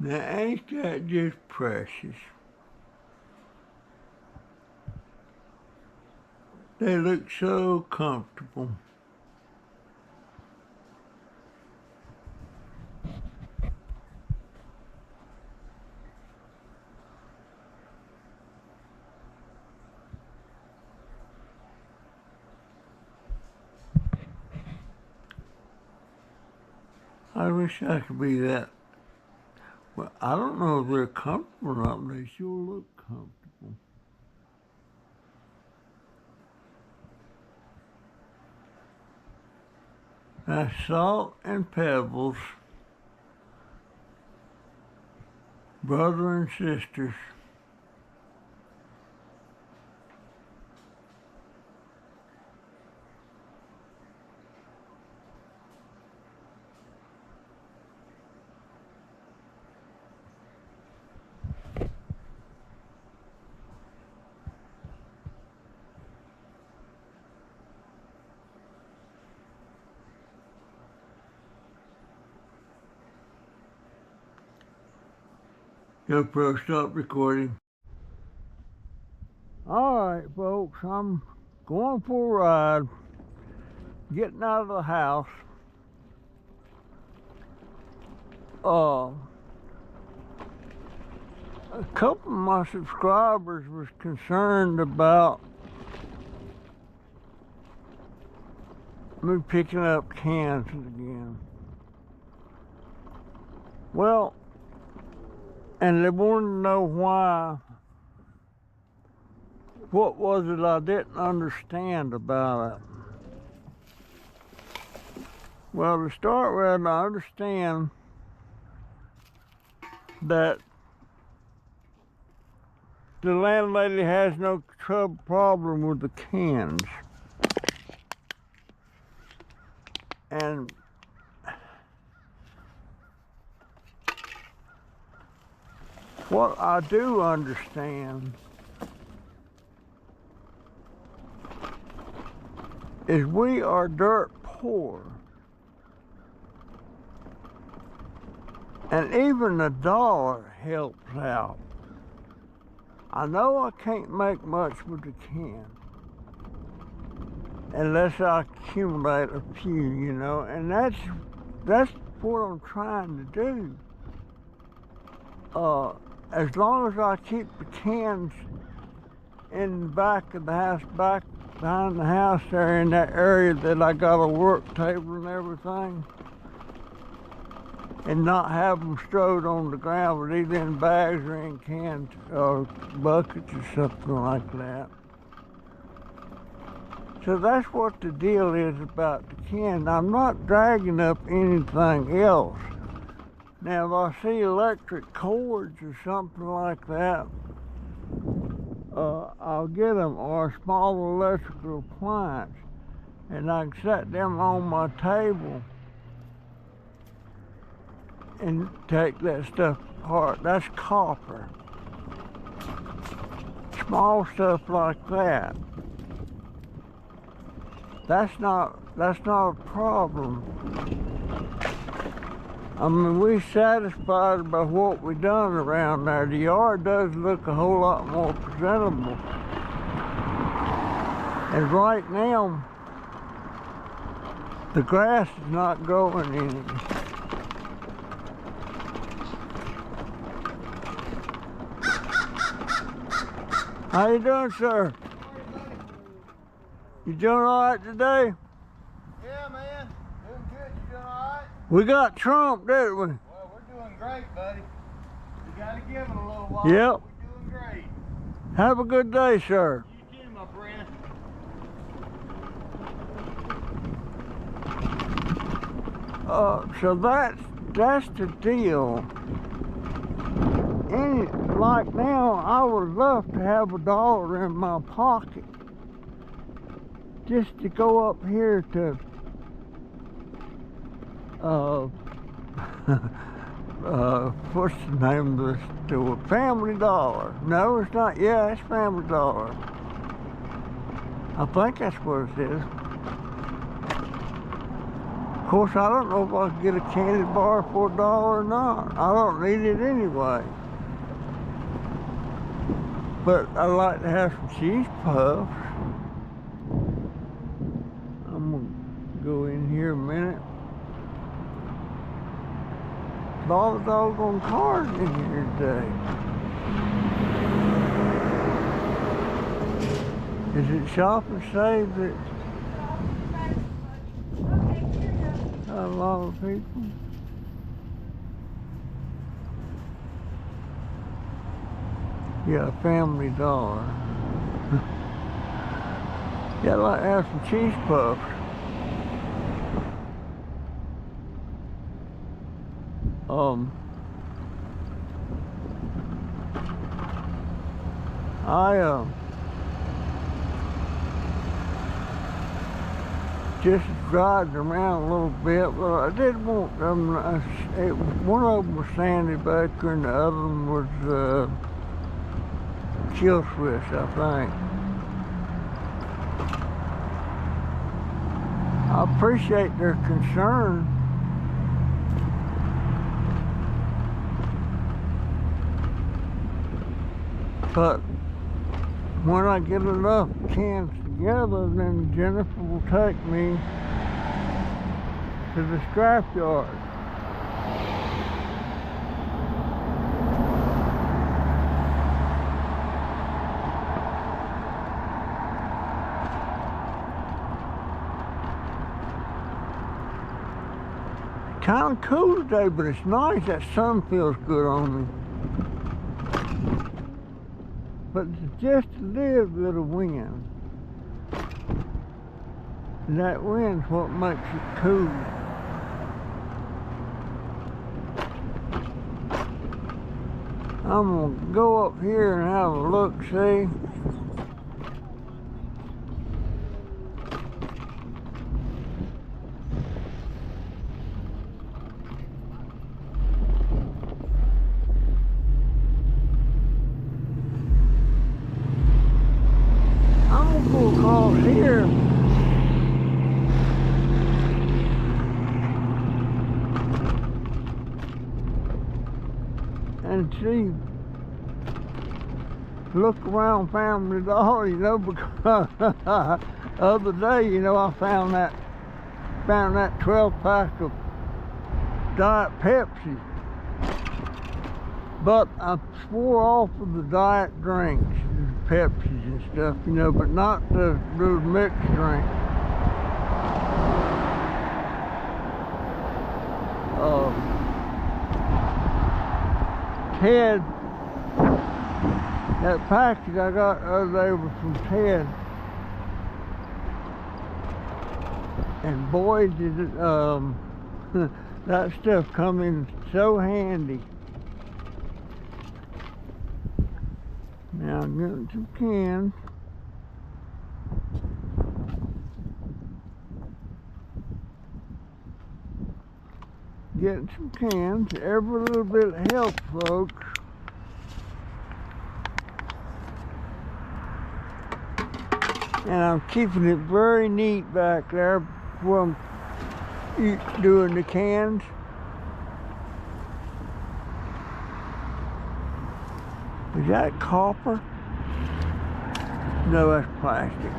Now ain't that just precious? They look so comfortable. I wish I could be that. Well, I don't know if they're comfortable or not, but they sure look comfortable. Now, Salt and Pebbles, brother and sisters. GoPro, stop recording. Alright folks, I'm going for a ride, getting out of the house. A couple of my subscribers was concerned about me picking up cans again. Well, and they wanted to know why. What was it I didn't understand about it? Well, to start with, I understand that the landlady has no problem with the cans. And what I do understand is we are dirt poor. And even $1 helps out. I know I can't make much with the can unless I accumulate a few, you know, and that's what I'm trying to do. As long as I keep the cans in the back of the house, back behind the house there, in that area that I got a work table and everything, and not have them strode on the ground, but either in bags or in cans or buckets or something like that. So that's what the deal is about the can. I'm not dragging up anything else. Now, if I see electric cords or something like that, I'll get them, or a small electrical appliance, and I can set them on my table and take that stuff apart. That's copper. Small stuff like that. That's not a problem. I mean, we're satisfied by what we done around there. The yard does look a whole lot more presentable. And right now, the grass is not growing any. How you doing, sir? You doing all right today? Yeah, man. Doing good. You doing all right? We got Trump, didn't we? Well, we're doing great, buddy. You got to give it a little while. Yep. We're doing great. Have a good day, sir. You too, my friend. So that's the deal. And like now, I would love to have $1 in my pocket just to go up here to what's the name of this store? Family Dollar. No, it's not. Yeah, it's Family Dollar. I think that's what it is. Of Of course, I don't know if I can get a candy bar for $1 or not. I don't need it anyway. But I like to have some cheese puffs. I'm gonna go in here a minute. All the doggone cars in here today. Is it Shop and Save that a lot of people? Yeah, Family Dollar. Yeah, I'd like to have some cheese puffs. I just driving around a little bit, but I did want them. One of them was Sandy Baker and the other one was Kill Switch, I think. I appreciate their concern. But when I get enough cans together, then Jennifer will take me to the scrapyard. Kind of cool today, but it's nice. That sun feels good on me. But it's just a little bit of wind. And that wind's what makes it cool. I'm gonna go up here and have a look, see. Across here and see, look around Family Dollar, you know, because the other day, you know, I found that 12-pack of Diet Pepsi, but I swore off of the diet drinks, Pepsis and stuff, you know, but not the little mixed drink. Ted, that package I got the other day was from Ted, and boy did it, that stuff come in so handy. Now I'm getting some cans. Getting some cans. Every little bit helps, folks. And I'm keeping it very neat back there where I'm doing the cans. Is that copper? No, that's plastic.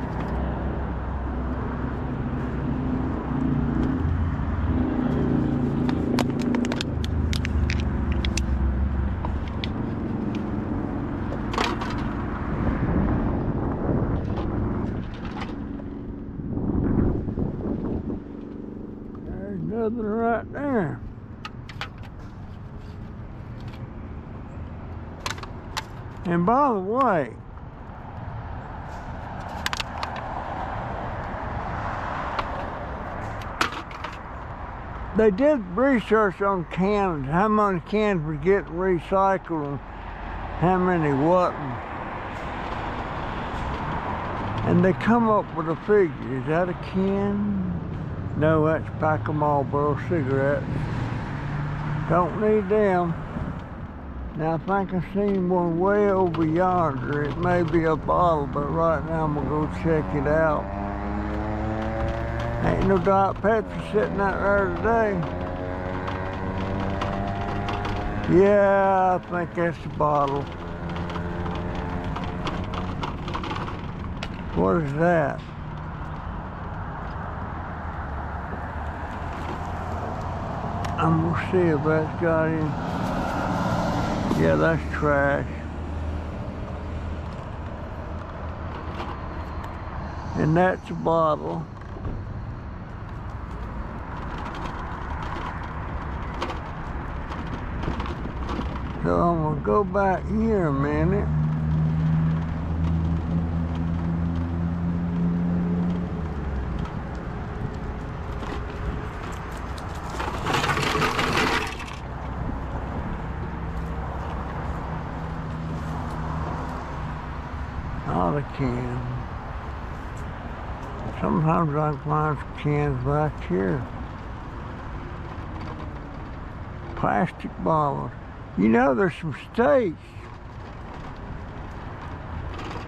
There's nothing right there. And by the way, they did research on cans, how many cans were getting recycled and how many wasn't. And they come up with a figure. Is that a can? No, that's a pack of Marlboro cigarettes. Don't need them. Now I think I seen one way over yonder. It may be a bottle, but right now I'm gonna go check it out. Ain't no Diet Pepsi sitting out there today. Yeah, I think that's the bottle. What is that? I'm gonna see if that's got any. Yeah, that's trash. And that's a bottle. So I'm gonna go back here a minute. Not a can. Sometimes I can find some cans back here. Plastic bottles. You know, there's some states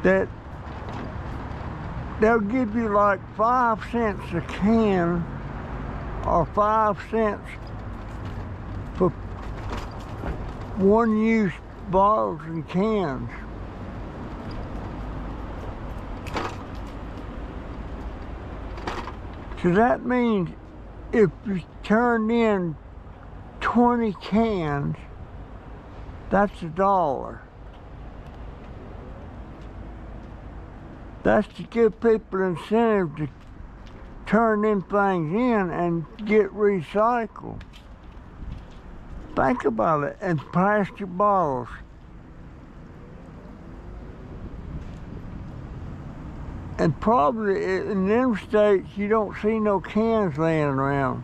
that they'll give you like 5 cents a can or 5 cents for one-use bottles and cans. So that means if you turn in 20 cans, that's $1. That's to give people incentive to turn them things in and get recycled. Think about it, and plastic bottles. And probably in them states you don't see no cans laying around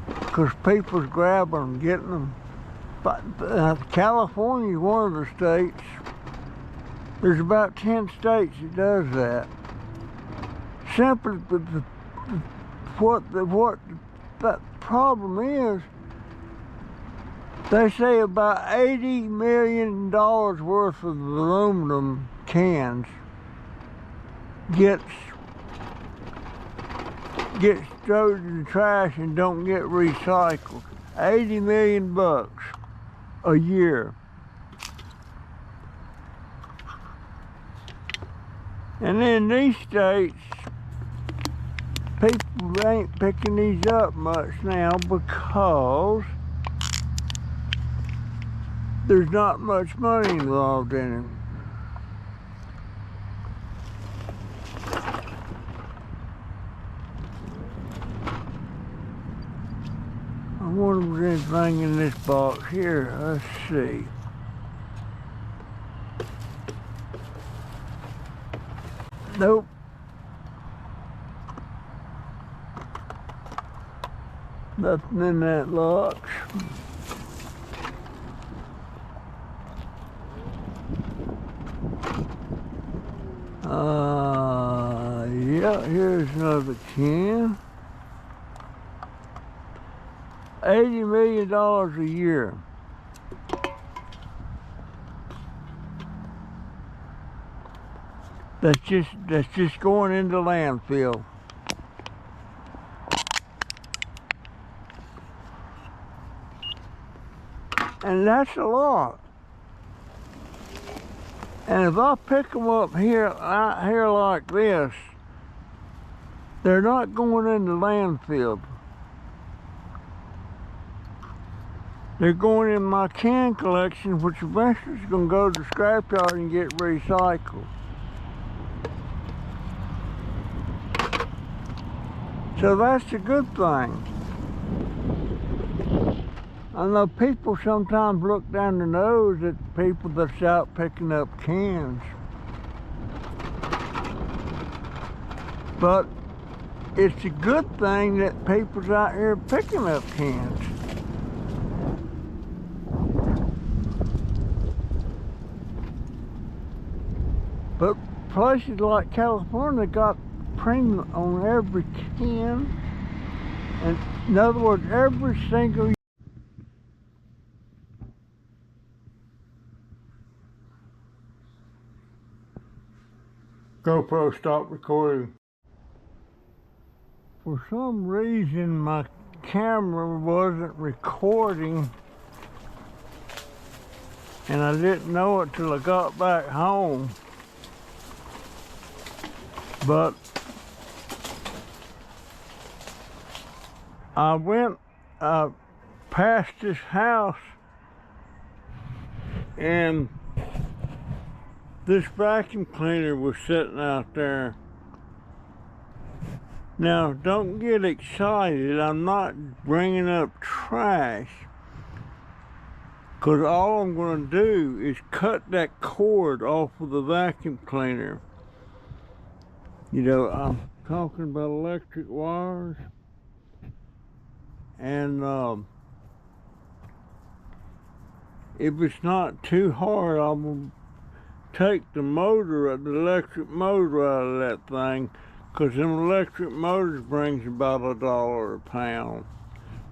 because people's grabbing them, getting them. But California is one of the states. There's about 10 states that does that. Simply, what the problem is, they say about $80 million worth of aluminum cans gets thrown in the trash and don't get recycled. 80 million bucks a year. And in these states, people ain't picking these up much now because there's not much money involved in them. I wonder if there's anything in this box here. Let's see. Nope. Nothing in that box. Yeah, here's another can. $80 million a year. That's just going into landfill. And that's a lot. And if I pick them up out here like this, they're not going into landfill. They're going in my can collection, which eventually is going to go to the scrapyard and get recycled. So that's a good thing. I know people sometimes look down their nose at people that's out picking up cans. But it's a good thing that people's out here picking up cans. But places like California got premium on every can. And in other words, every single GoPro, stop recording. for some reason my camera wasn't recording, and I didn't know it till I got back home. But I went past this house, and this vacuum cleaner was sitting out there. Now, don't get excited. I'm not bringing up trash, because all I'm going to do is cut that cord off of the vacuum cleaner. You know, I'm talking about electric wires, and if it's not too hard, I'm going to take the motor, the electric motor out of that thing, because them electric motors brings about $1 a pound.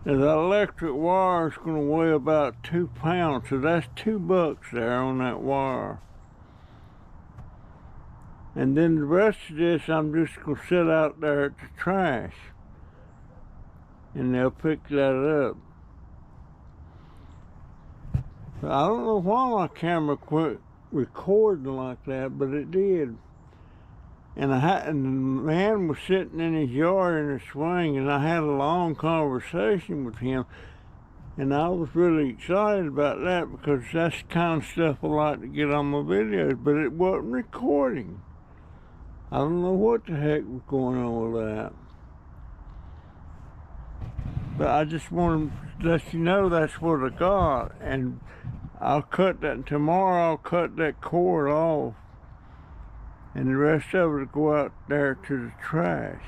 Now that electric wire is going to weigh about 2 pounds, so that's $2 there on that wire. And then the rest of this, I'm just going to sit out there at the trash, and they'll pick that up. But I don't know why my camera quit recording like that, but it did. And the man was sitting in his yard in a swing, and I had a long conversation with him, and I was really excited about that, because that's the kind of stuff I like to get on my videos, but it wasn't recording. I don't know what the heck was going on with that. But I just want to let you know that's what I got, and I'll cut that, tomorrow I'll cut that cord off, and the rest of it will go out there to the trash.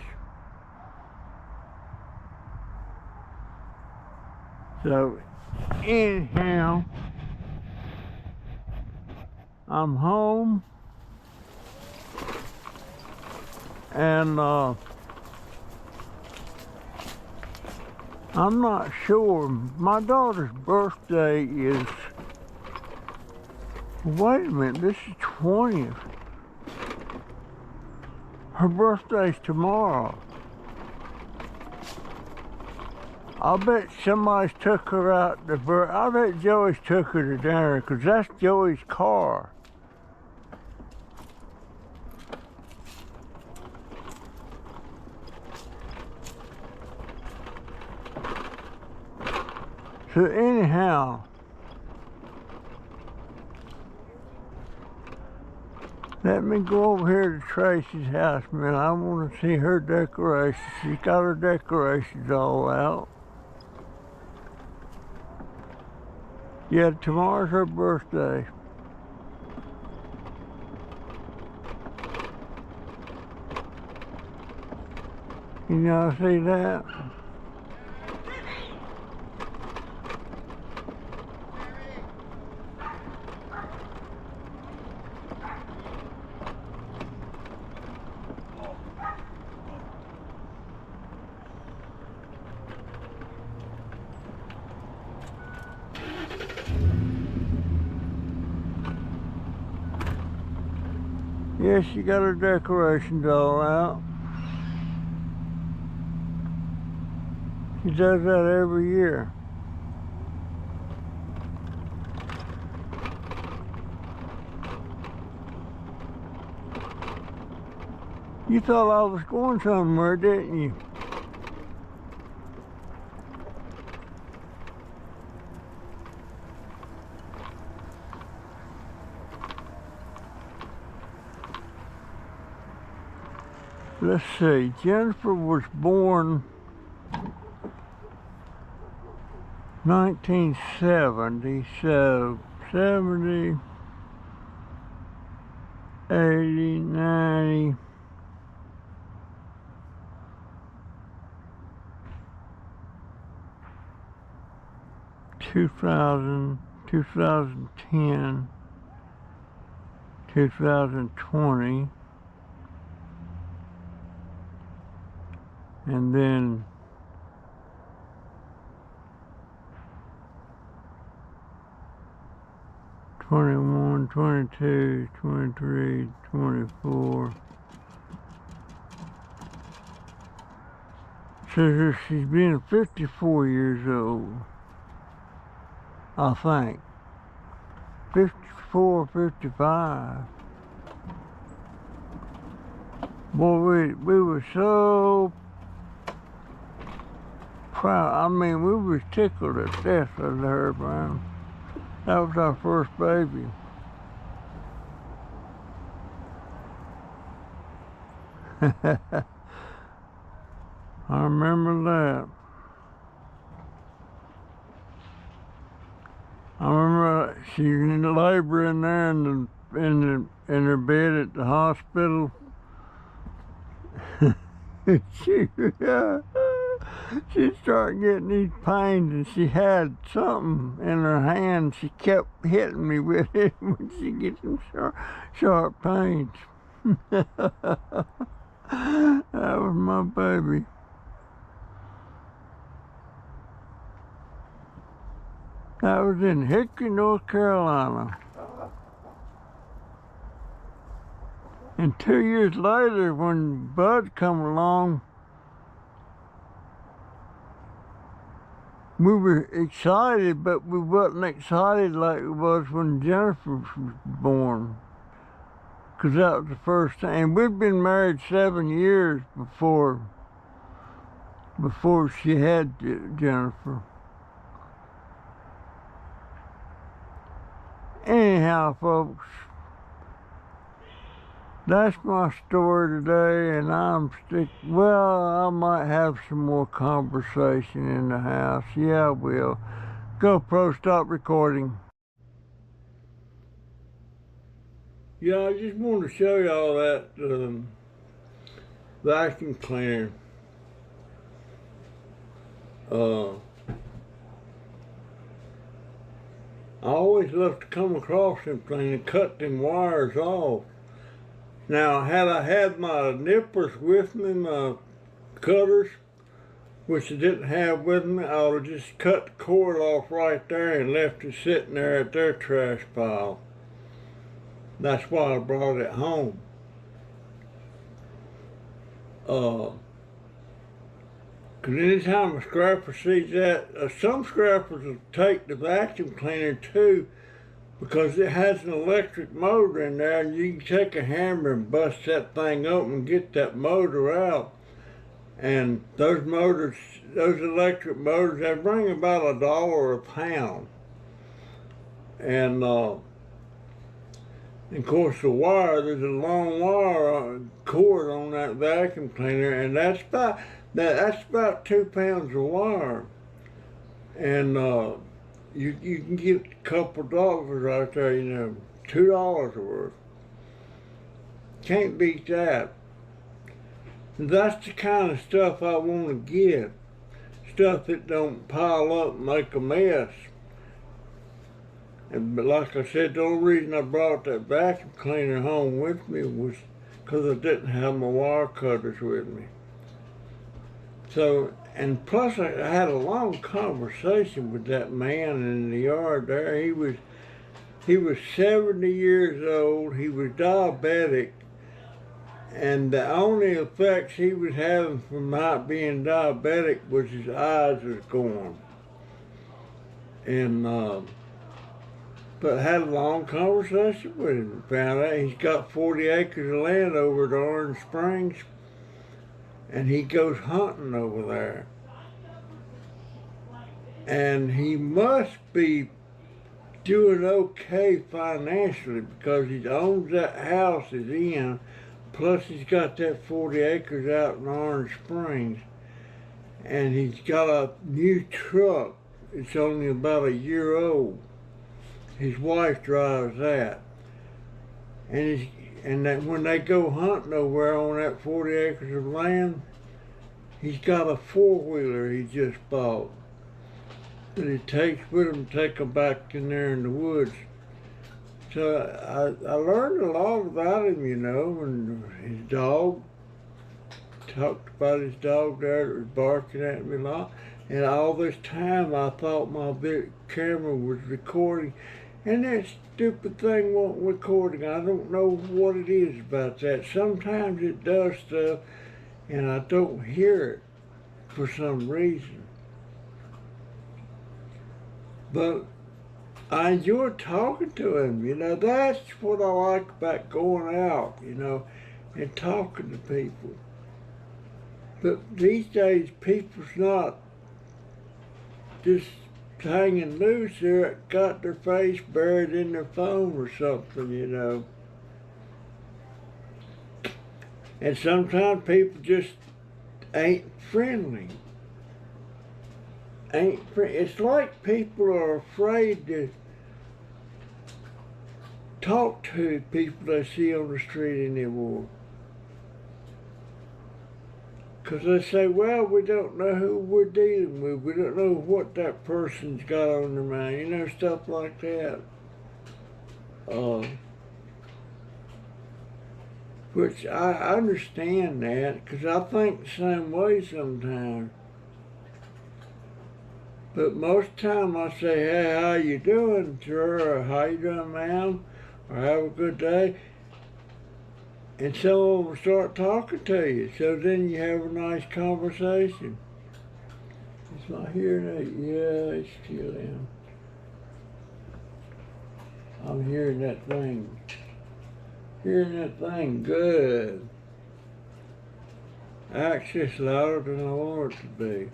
So, anyhow, I'm home, and I'm not sure. My daughter's birthday is, wait a minute, this is 20th. Her birthday's tomorrow. I bet somebody's took her out to, I bet Joey's took her to dinner, because that's Joey's car. So anyhow, let me go over here to Tracy's house, man. I want to see her decorations. She's got her decorations all out. Yeah, tomorrow's her birthday. Can y'all see that? Yes, she got her decorations all out. She does that every year. You thought I was going somewhere, didn't you? Let's see, Jennifer was born 1970, so 70, 80, 90, 2000, 2010, 2020, and then 21, 22, 23, 24, Says here she's been 54 years old, I think. 54, 55. Boy, we were so proud. I mean, we was tickled to death of her, man. That was our first baby. I remember that. I remember she was in labor in there in her bed at the hospital. She started getting these pains, and she had something in her hand. She kept hitting me with it when she gets some sharp pains. That was my baby. That was in Hickory, North Carolina. And 2 years later, when Bud come along, we were excited, but we wasn't excited like it was when Jennifer was born. Because that was the first time. And we'd been married 7 years before she had Jennifer. Anyhow, folks, that's my story today, and I might have some more conversation in the house. Yeah, I will. GoPro, stop recording. Yeah, I just wanted to show y'all that vacuum cleaner. I always love to come across them things and cut them wires off. Now, had I had my nippers with me, my cutters, which I didn't have with me, I would have just cut the cord off right there and left it sitting there at their trash pile. That's why I brought it home. Because anytime a scrapper sees that, some scrappers will take the vacuum cleaner too, because it has an electric motor in there, and you can take a hammer and bust that thing open and get that motor out. And those electric motors, they bring about $1 a pound. And of course the wire, there's a long wire cord on that vacuum cleaner, and that's about 2 pounds of wire. And you can get a couple dollars right there, you know, $2 worth. Can't beat that. That's the kind of stuff I want to get. Stuff that don't pile up and make a mess. But like I said, the only reason I brought that vacuum cleaner home with me was because I didn't have my wire cutters with me. So, and plus I had a long conversation with that man in the yard there. He was 70 years old, he was diabetic, and the only effects he was having from not being diabetic was his eyes was going. And but I had a long conversation with him. Found out he's got 40 acres of land over at Orange Springs, and he goes hunting over there. And he must be doing okay financially because he owns that house he's in, plus he's got that 40 acres out in Orange Springs. And he's got a new truck. It's only about a year old. His wife drives that. And that when they go hunting over on that 40 acres of land, he's got a 4-wheeler he just bought that he takes with him to take them back in there in the woods. So I learned a lot about him, you know, and his dog. Talked about his dog there that was barking at me a lot. And all this time I thought my big camera was recording, and that stupid thing wasn't recording. I don't know what it is about that. Sometimes it does stuff and I don't hear it. for some reason. But I enjoy talking to him, you know. That's what I like about going out, you know, and talking to people. But these days, people's not just hanging loose. They're got their face buried in their phone or something, you know. And sometimes people just ain't friendly. It's like people are afraid to talk to people they see on the street anymore. Because they say, well, we don't know who we're dealing with. We don't know what that person's got on their mind. You know, stuff like that. Which I understand that, because I think the same way sometimes. But most time I say, hey, how you doing, sir? Or how you doing, ma'am? Or have a good day. And someone will start talking to you. So then you have a nice conversation. Is my hearing aid? Yeah, it's still in. I'm hearing that thing. Hearing that thing good. Actually, it's louder than I want it to be.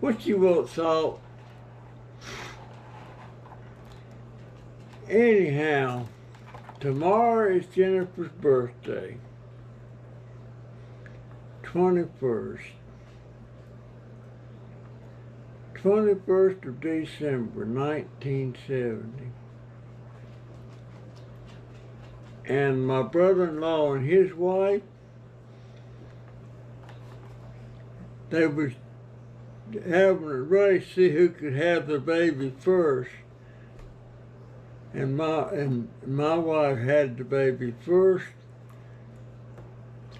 What you want, Salt? Anyhow, tomorrow is Jennifer's birthday. 21st. 21st of December, 1970. And my brother-in-law and his wife, they was having a race to see who could have the baby first. And my wife had the baby first.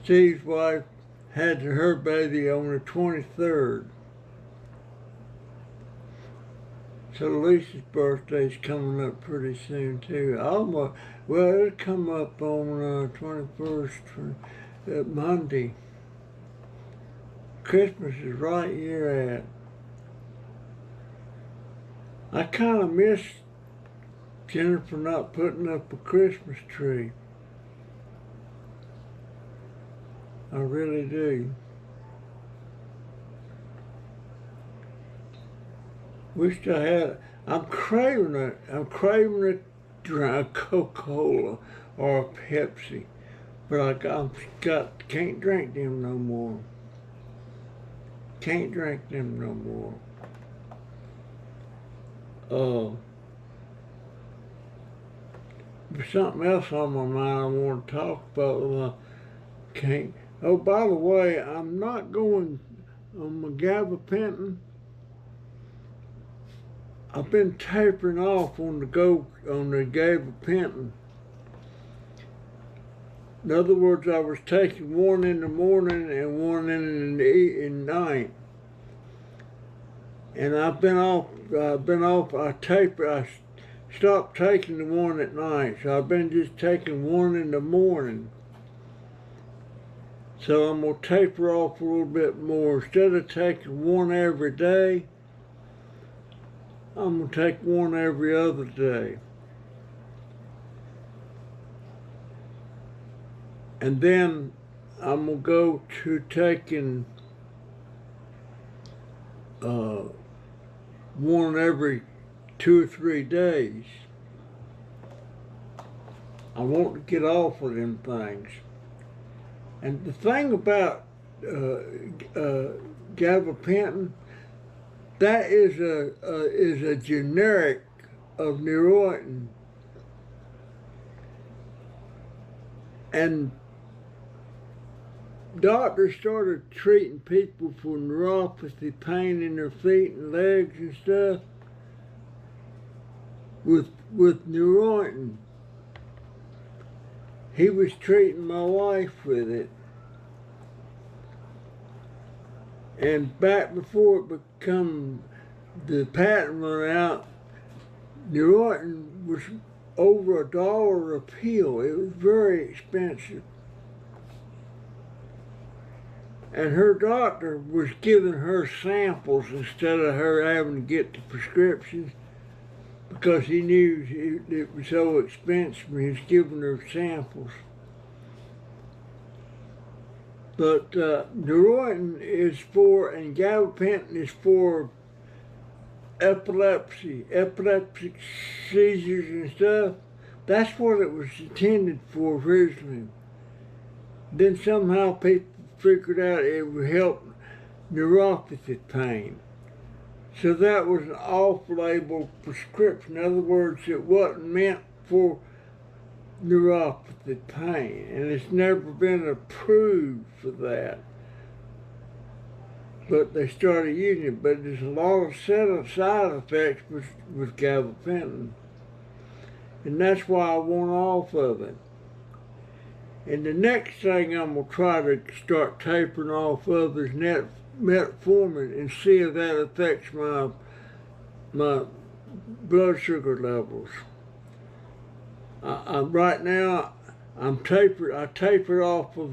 Steve's wife had her baby on the 23rd. So Lisa's birthday's coming up pretty soon too. Almost, well, it'll come up on 21st, Monday. Christmas is right here at. I kind of miss Jennifer not putting up a Christmas tree. I really do. Wished I had. I'm craving it. I'm craving a Coca-Cola or a Pepsi, but can't drink them no more. Can't drink them no more. There's something else on my mind I want to talk about. Can't. Oh, by the way, I'm not going on my gabapentin. I've been tapering off on the gabapentin. In other words, I was taking one in the morning and one in the night. And I've been off, I stopped taking the one at night. So I've been just taking one in the morning. So I'm gonna taper off a little bit more. Instead of taking one every day, I'm gonna take one every other day. And then I'm gonna go to taking one every 2 or 3 days. I want to get off of them things. And the thing about gabapentin, that is a generic of Neurontin. And doctors started treating people for neuropathy, pain in their feet and legs and stuff with Neurontin. He was treating my wife with it. And back before it become the patent run out, Neurontin was over $1 a pill. It was very expensive. And her doctor was giving her samples instead of her having to get the prescriptions because he knew it was so expensive. He was giving her samples. But Neurontin is for, and gabapentin is for epileptic seizures and stuff. That's what it was intended for originally. Then somehow people figured out it would help neuropathy pain. So that was an off-label prescription. In other words, it wasn't meant for neuropathy pain, and it's never been approved for that. But they started using it, but there's a lot of side effects with gabapentin. And that's why I want off of it. And the next thing I'm going to try to start tapering off of is metformin and see if that affects my blood sugar levels. Right now, I tapered off of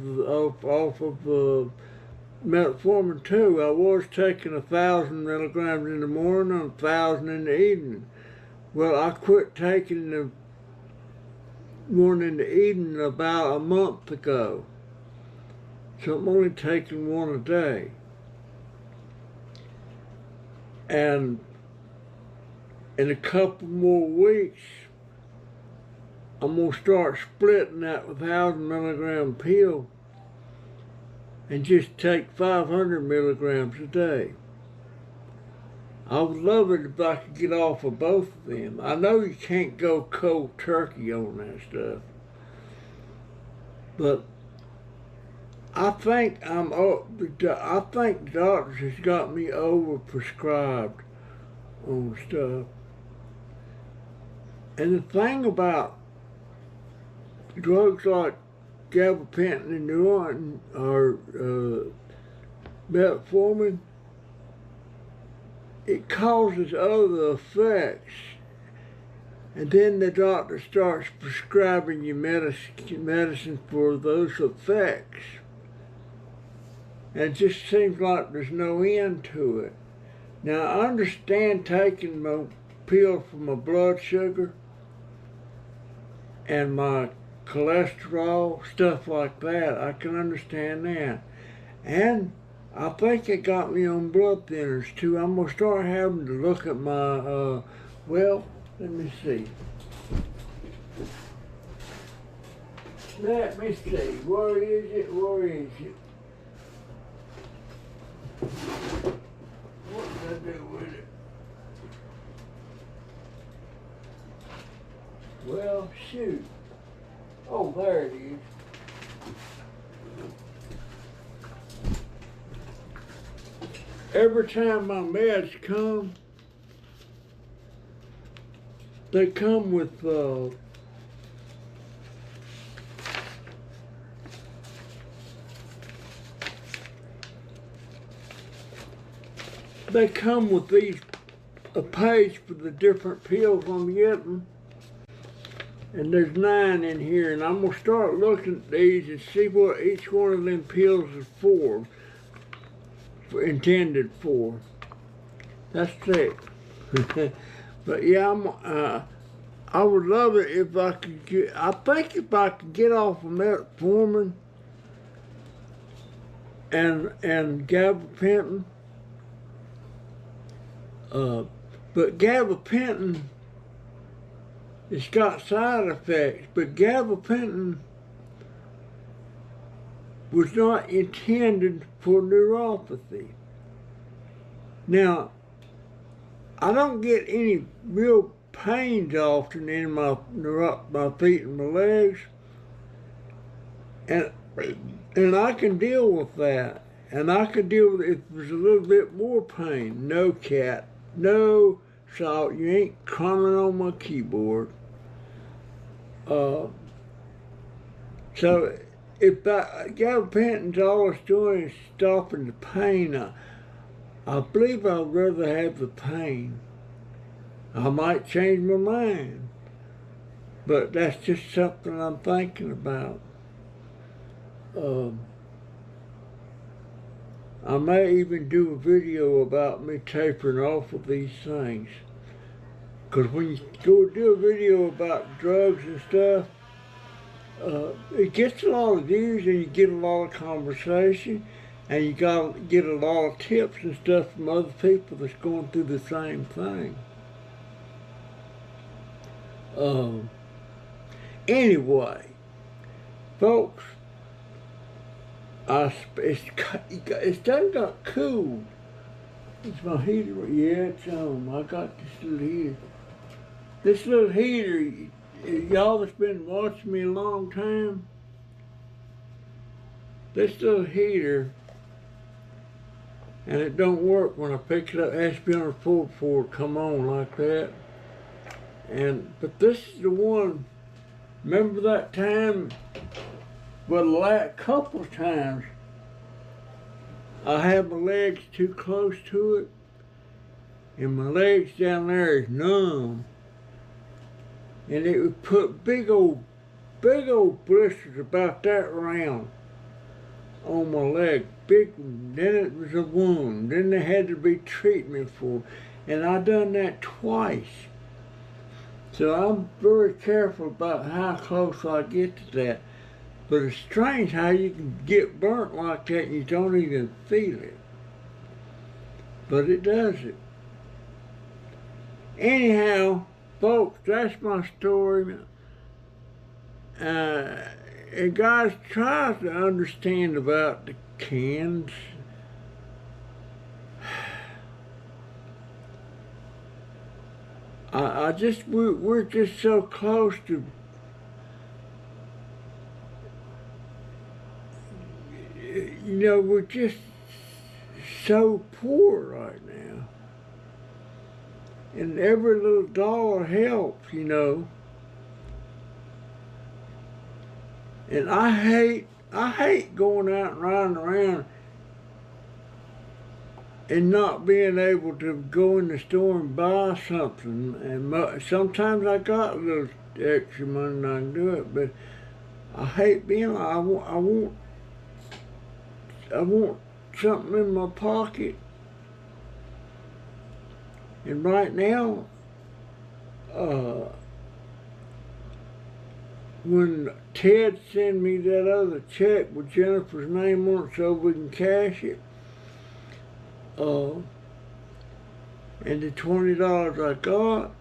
metformin too. I was taking 1,000 milligrams in the morning and 1,000 in the evening. Well, I quit taking the one in the evening about a month ago. So I'm only taking one a day. And in a couple more weeks, I'm going to start splitting that 1,000 milligram pill and just take 500 milligrams a day. I would love it if I could get off of both of them. I know you can't go cold turkey on that stuff, but I think doctors has got me overprescribed on stuff. And the thing about drugs like gabapentin and Neurontin or metformin, it causes other effects, and then the doctor starts prescribing you medicine for those effects. And it just seems like there's no end to it. Now, I understand taking my pill for my blood sugar and my cholesterol, stuff like that. I can understand that. And I think it got me on blood thinners too. I'm going to start having to look at my, well, let me see. Let me see. Where is it? Where is it? What did I do with it? Well, shoot. Oh, there it is. Every time my meds come, they come with a page for the different pills I'm getting. And there's 9 in here, and I'm going to start looking at these and see what each one of them pills is for intended for. That's sick. But yeah, I would love it if I could get, I think if I could get off of metformin and gabapentin, but gabapentin, it's got side effects, but gabapentin was not intended for neuropathy. Now, I don't get any real pains often in my feet and my legs, and I can deal with that. And I could deal with it if there's a little bit more pain. No, cat, no, Salt, you ain't crumbing on my keyboard. So if gabapentin's all it's doing is stopping the pain, I believe I'd rather have the pain. I might change my mind, but that's just something I'm thinking about. I may even do a video about me tapering off of these things. Because when you go do a video about drugs and stuff, it gets a lot of views and you get a lot of conversation and you get a lot of tips and stuff from other people that's going through the same thing. Anyway, folks, it's done got cool. It's my heater. Yeah, it's on. I got this little heater. This little heater, y'all that's been watching me a long time, this little heater, and it don't work when I pick it up. It has to be on a full before it come on like that. But this is the one. Remember that time? Well, the last couple of times, I had my legs too close to it, and my legs down there is numb, and it would put big old blisters about that round on my leg, big one. Then it was a wound. Then they had to be treatment for it, and I done that twice. So I'm very careful about how close I get to that. But it's strange how you can get burnt like that and you don't even feel it. But it does it. Anyhow, folks, that's my story. And guys, try to understand about the cans. We're just so close to, we're just so poor right now. And every little dollar helps, And I hate going out and riding around and not being able to go in the store and buy something. And sometimes I got a little extra money and I can do it, but I hate being like, I want something in my pocket. And right now, when Ted sent me that other check with Jennifer's name on it so we can cash it, and the $20 I got,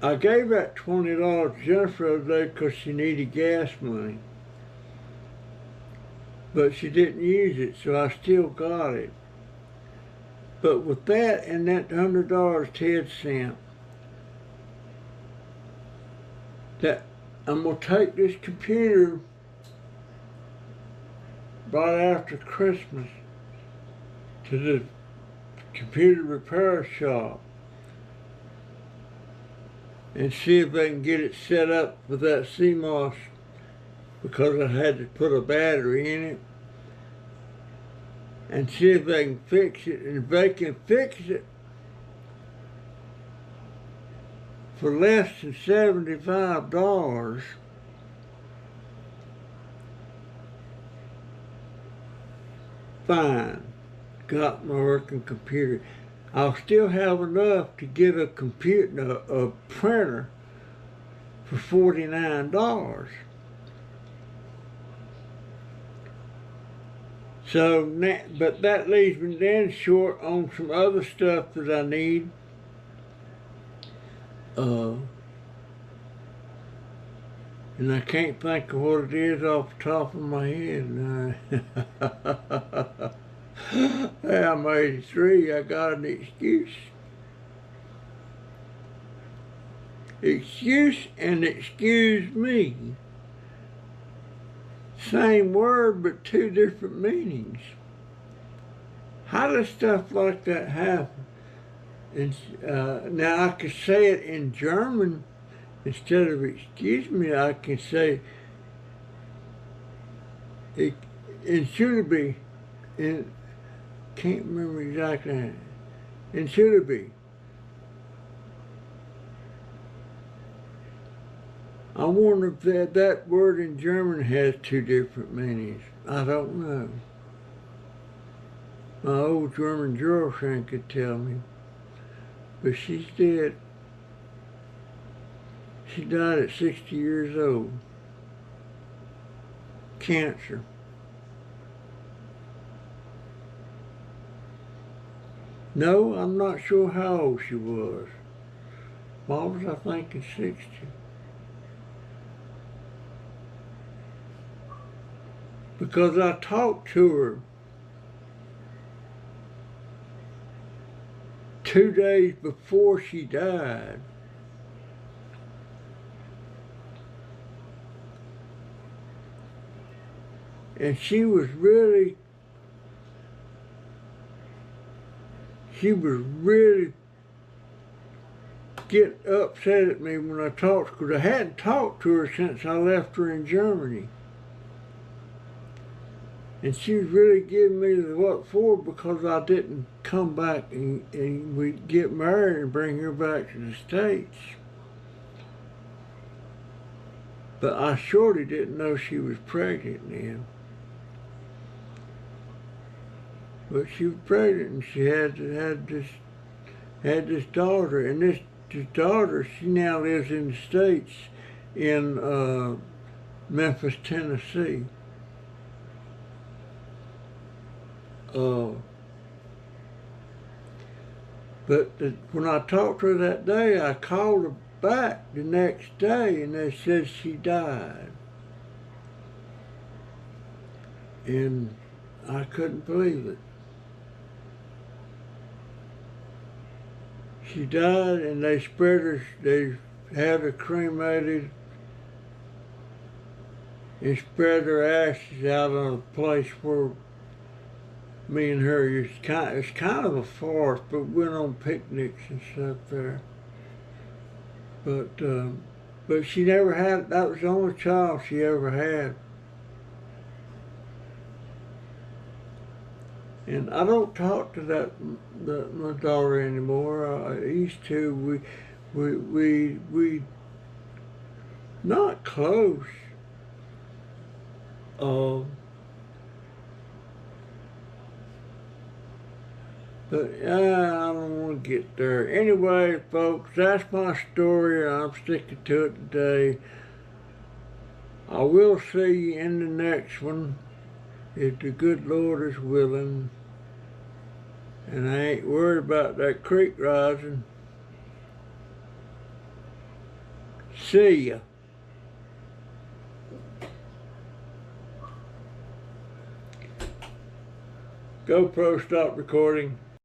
I gave that $20 to Jennifer the other day because she needed gas money. But she didn't use it, so I still got it. But with that and that $100 Ted sent, that I'm gonna take this computer right after Christmas to the computer repair shop and see if they can get it set up with that CMOS, because I had to put a battery in it, and see if they can fix it. And if they can fix it for less than $75, fine, got my working computer. I'll still have enough to get a printer for $49. So, but that leaves me then short on some other stuff that I need. And I can't think of what it is off the top of my head. I'm 83, I got an excuse. Excuse and excuse me. Same word, but two different meanings. How does stuff like that happen? And, now I could say it in German instead of excuse me. I can say it should be. Can't remember exactly. It should be. I wonder if that word in German has two different meanings. I don't know. My old German girlfriend could tell me. But she's dead. She died at 60 years old. Cancer. No, I'm not sure how old she was. What was I thinking, 60? Because I talked to her 2 days before she died. And she was really getting upset at me when I talked, because I hadn't talked to her since I left her in Germany. And she was really giving me the what for because I didn't come back and we'd get married and bring her back to the States. But I surely didn't know she was pregnant then. But she was pregnant and she had this daughter, and this daughter, she now lives in the States in Memphis, Tennessee. But when I talked to her that day, I called her back the next day and they said she died. And I couldn't believe it. She died and they had her cremated and spread her ashes out on a place where me and her, it's kind of a forest, but we went on picnics and stuff there. But she never had, that was the only child she ever had. And I don't talk to my daughter anymore. I used to. We not close. But I don't want to get there. Anyway, folks, that's my story. I'm sticking to it today. I will see you in the next one, if the good Lord is willing. And I ain't worried about that creek rising. See ya. GoPro, stop recording.